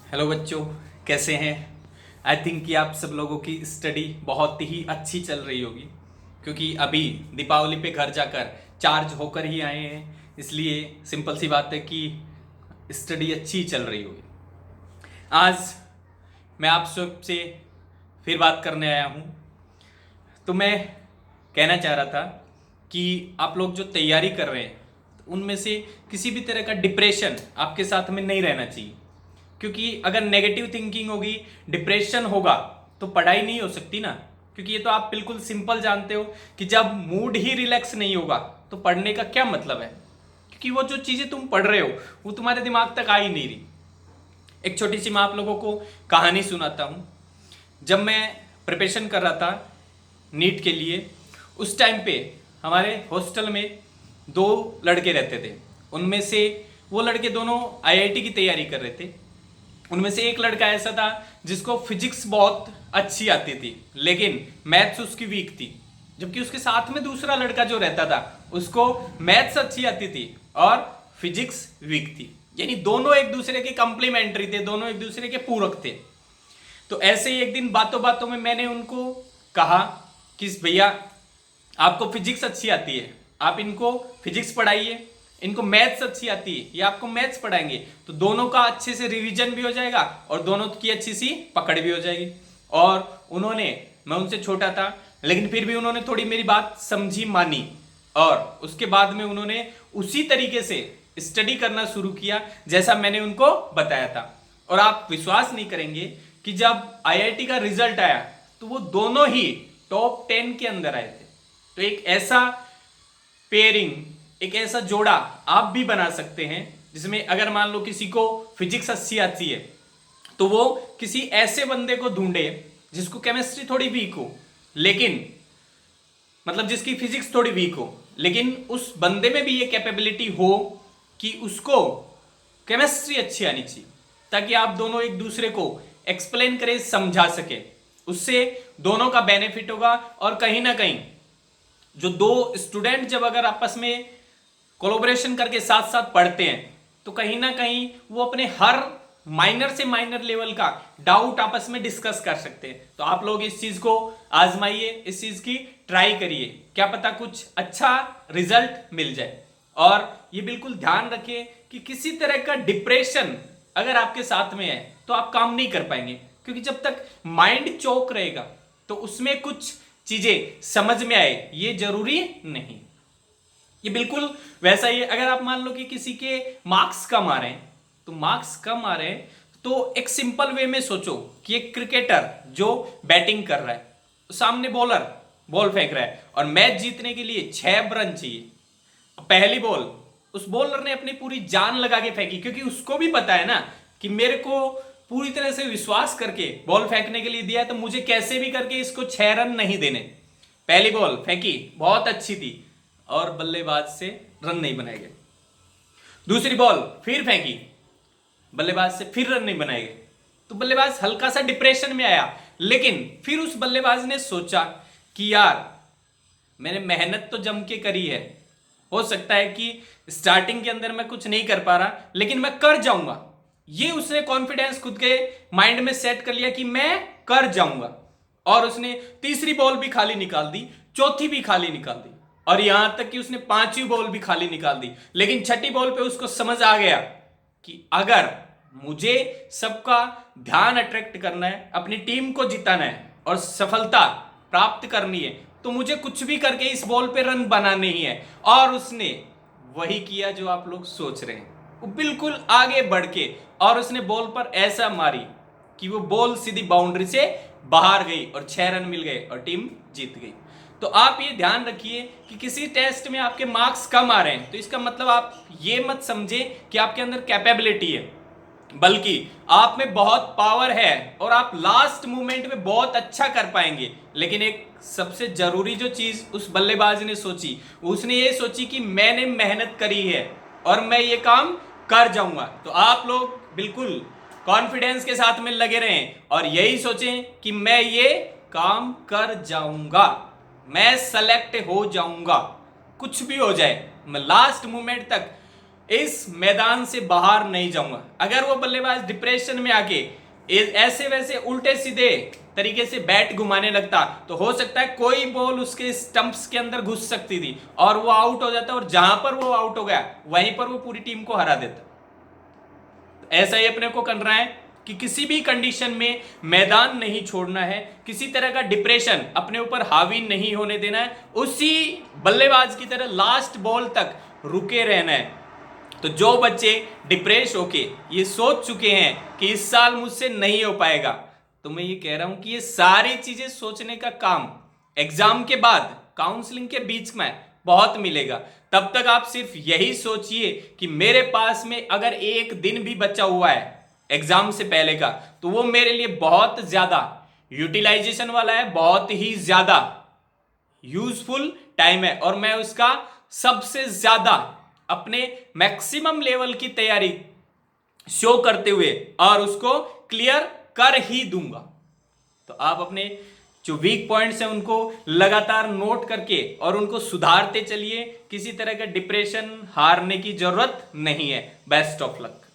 Hello बच्चों, कैसे हैं। आई थिंक कि आप सब लोगों की स्टडी बहुत ही अच्छी चल रही होगी, क्योंकि अभी दीपावली पे घर जाकर चार्ज होकर ही आए हैं। इसलिए सिंपल सी बात है कि स्टडी अच्छी चल रही होगी। आज मैं आप सबसे फिर बात करने आया हूँ। तो मैं कहना चाह रहा था कि आप लोग जो तैयारी कर रहे हैं उनमें से किसी भी तरह का डिप्रेशन आपके साथ में नहीं रहना चाहिए, क्योंकि अगर नेगेटिव थिंकिंग होगी, डिप्रेशन होगा, तो पढ़ाई नहीं हो सकती ना। क्योंकि ये तो आप बिल्कुल सिंपल जानते हो कि जब मूड ही रिलैक्स नहीं होगा तो पढ़ने का क्या मतलब है, क्योंकि वो जो चीज़ें तुम पढ़ रहे हो वो तुम्हारे दिमाग तक आ ही नहीं रही। एक छोटी सी मैं आप लोगों को कहानी सुनाता हूँ। जब मैं प्रिपरेशन कर रहा था नीट के लिए, उस टाइम पे हमारे हॉस्टल में दो लड़के रहते थे। उनमें से वो लड़के दोनों आईआईटी की तैयारी कर रहे थे। उनमें से एक लड़का ऐसा था जिसको फिजिक्स बहुत अच्छी आती थी, लेकिन मैथ्स उसकी वीक थी। जबकि उसके साथ में दूसरा लड़का जो रहता था उसको मैथ्स अच्छी आती थी और फिजिक्स वीक थी। यानी दोनों एक दूसरे के कंप्लीमेंट्री थे, दोनों एक दूसरे के पूरक थे। तो ऐसे ही एक दिन बातों बातों में मैंने उनको कहा कि भैया, आपको फिजिक्स अच्छी आती है, आप इनको फिजिक्स पढ़ाइए। इनको मैथ्स अच्छी आती है, ये आपको मैथ्स पढ़ाएंगे, तो दोनों का अच्छे से रिवीजन भी हो जाएगा और दोनों की अच्छी सी पकड़ भी हो जाएगी। और उन्होंने, मैं उनसे छोटा था लेकिन फिर भी उन्होंने थोड़ी मेरी बात समझी, मानी, और उसके बाद में उन्होंने उसी तरीके से स्टडी करना शुरू किया जैसा मैंने उनको बताया था। और आप विश्वास नहीं करेंगे कि जब आईआईटी का रिजल्ट आया तो वो दोनों ही टॉप 10 के अंदर आए थे। तो एक ऐसा पेयरिंग, एक ऐसा जोड़ा आप भी बना सकते हैं, जिसमें अगर मान लो किसी को फिजिक्स अच्छी आती है तो वो किसी ऐसे बंदे को ढूंढे जिसको केमिस्ट्री थोड़ी वीक हो, लेकिन मतलब जिसकी फिजिक्स थोड़ी वीक हो, लेकिन उस बंदे में भी ये कैपेबिलिटी हो कि उसको केमिस्ट्री अच्छी आनी चाहिए, ताकि आप दोनों एक दूसरे को एक्सप्लेन करें, समझा सके। उससे दोनों का बेनिफिट होगा। और कहीं ना कहीं जो दो स्टूडेंट जब अगर आपस में कोलैबोरेशन करके साथ साथ पढ़ते हैं तो कहीं ना कहीं वो अपने हर माइनर से माइनर लेवल का डाउट आपस में डिस्कस कर सकते हैं। तो आप लोग इस चीज को आजमाइए, इस चीज की ट्राई करिए, क्या पता कुछ अच्छा रिजल्ट मिल जाए। और ये बिल्कुल ध्यान रखिए कि किसी तरह का डिप्रेशन अगर आपके साथ में है तो आप काम नहीं कर पाएंगे, क्योंकि जब तक माइंड चौक रहेगा तो उसमें कुछ चीजें समझ में आए ये जरूरी नहीं। ये बिल्कुल वैसा ही है, अगर आप मान लो कि किसी के मार्क्स कम आ रहे हैं, तो मार्क्स कम आ रहे हैं तो एक सिंपल वे में सोचो कि एक क्रिकेटर जो बैटिंग कर रहा है, सामने बॉलर बॉल फेंक रहा है और मैच जीतने के लिए 6 रन चाहिए। पहली बॉल उस बॉलर ने अपनी पूरी जान लगा के फेंकी, क्योंकि उसको भी पता है ना कि मेरे को पूरी तरह से विश्वास करके बॉल फेंकने के लिए दिया है, तो मुझे कैसे भी करके इसको 6 रन नहीं देने। पहली बॉल फेंकी, बहुत अच्छी थी और बल्लेबाज से रन नहीं बनाए गए। दूसरी बॉल फिर फेंकी, बल्लेबाज से फिर रन नहीं बनाए गए। तो बल्लेबाज हल्का सा डिप्रेशन में आया, लेकिन फिर उस बल्लेबाज ने सोचा कि यार, मैंने मेहनत तो जम के करी है, हो सकता है कि स्टार्टिंग के अंदर मैं कुछ नहीं कर पा रहा, लेकिन मैं कर जाऊंगा। ये उसने कॉन्फिडेंस खुद के माइंड में सेट कर लिया कि मैं कर जाऊंगा। और उसने तीसरी बॉल भी खाली निकाल दी, चौथी भी खाली निकाल दी, और यहां तक कि उसने 5वीं बॉल भी खाली निकाल दी। लेकिन छठी बॉल पे उसको समझ आ गया कि अगर मुझे सबका ध्यान अट्रैक्ट करना है, अपनी टीम को जिताना है और सफलता प्राप्त करनी है, तो मुझे कुछ भी करके इस बॉल पे रन बनाने ही है। और उसने वही किया जो आप लोग सोच रहे हैं, वो बिल्कुल आगे बढ़ के, और उसने बॉल पर ऐसा मारी कि वो बॉल सीधी बाउंड्री से बाहर गई और 6 रन मिल गए और टीम जीत गई। तो आप ये ध्यान रखिए कि किसी टेस्ट में आपके मार्क्स कम आ रहे हैं तो इसका मतलब आप ये मत समझे कि आपके अंदर कैपेबिलिटी है, बल्कि आप में बहुत पावर है और आप लास्ट मोमेंट में बहुत अच्छा कर पाएंगे। लेकिन एक सबसे जरूरी जो चीज उस बल्लेबाज ने सोची, उसने ये सोची कि मैंने मेहनत करी है और मैं ये काम कर जाऊंगा। तो आप लोग बिल्कुल कॉन्फिडेंस के साथ में लगे रहें और यही सोचें कि मैं ये काम कर जाऊंगा, मैं सेलेक्ट हो जाऊंगा, कुछ भी हो जाए, मैं लास्ट मोमेंट तक इस मैदान से बाहर नहीं जाऊंगा। अगर वो बल्लेबाज डिप्रेशन में आके ऐसे वैसे उल्टे सीधे तरीके से बैट घुमाने लगता तो हो सकता है कोई बॉल उसके स्टंप्स के अंदर घुस सकती थी और वो आउट हो जाता, और जहां पर वो आउट हो गया वहीं पर वो पूरी टीम को हरा देता। तो ऐसा ही अपने को करना है कि किसी भी कंडीशन में मैदान नहीं छोड़ना है, किसी तरह का डिप्रेशन अपने ऊपर हावी नहीं होने देना है, उसी बल्लेबाज की तरह लास्ट बॉल तक रुके रहना है। तो जो बच्चे डिप्रेस होके ये सोच चुके हैं कि इस साल मुझसे नहीं हो पाएगा, तो मैं ये कह रहा हूं कि ये सारी चीजें सोचने का काम एग्जाम के बाद काउंसलिंग के बीच में बहुत मिलेगा। तब तक आप सिर्फ यही सोचिए कि मेरे पास में अगर एक दिन भी बचा हुआ है एग्जाम से पहले का, तो वो मेरे लिए बहुत ज्यादा यूटिलाइजेशन वाला है, बहुत ही ज्यादा यूजफुल टाइम है, और मैं उसका सबसे ज्यादा अपने मैक्सिमम लेवल की तैयारी शो करते हुए और उसको क्लियर कर ही दूंगा। तो आप अपने जो वीक पॉइंट्स हैं उनको लगातार नोट करके और उनको सुधारते चलिए। किसी तरह का डिप्रेशन हारने की जरूरत नहीं है। Best of luck.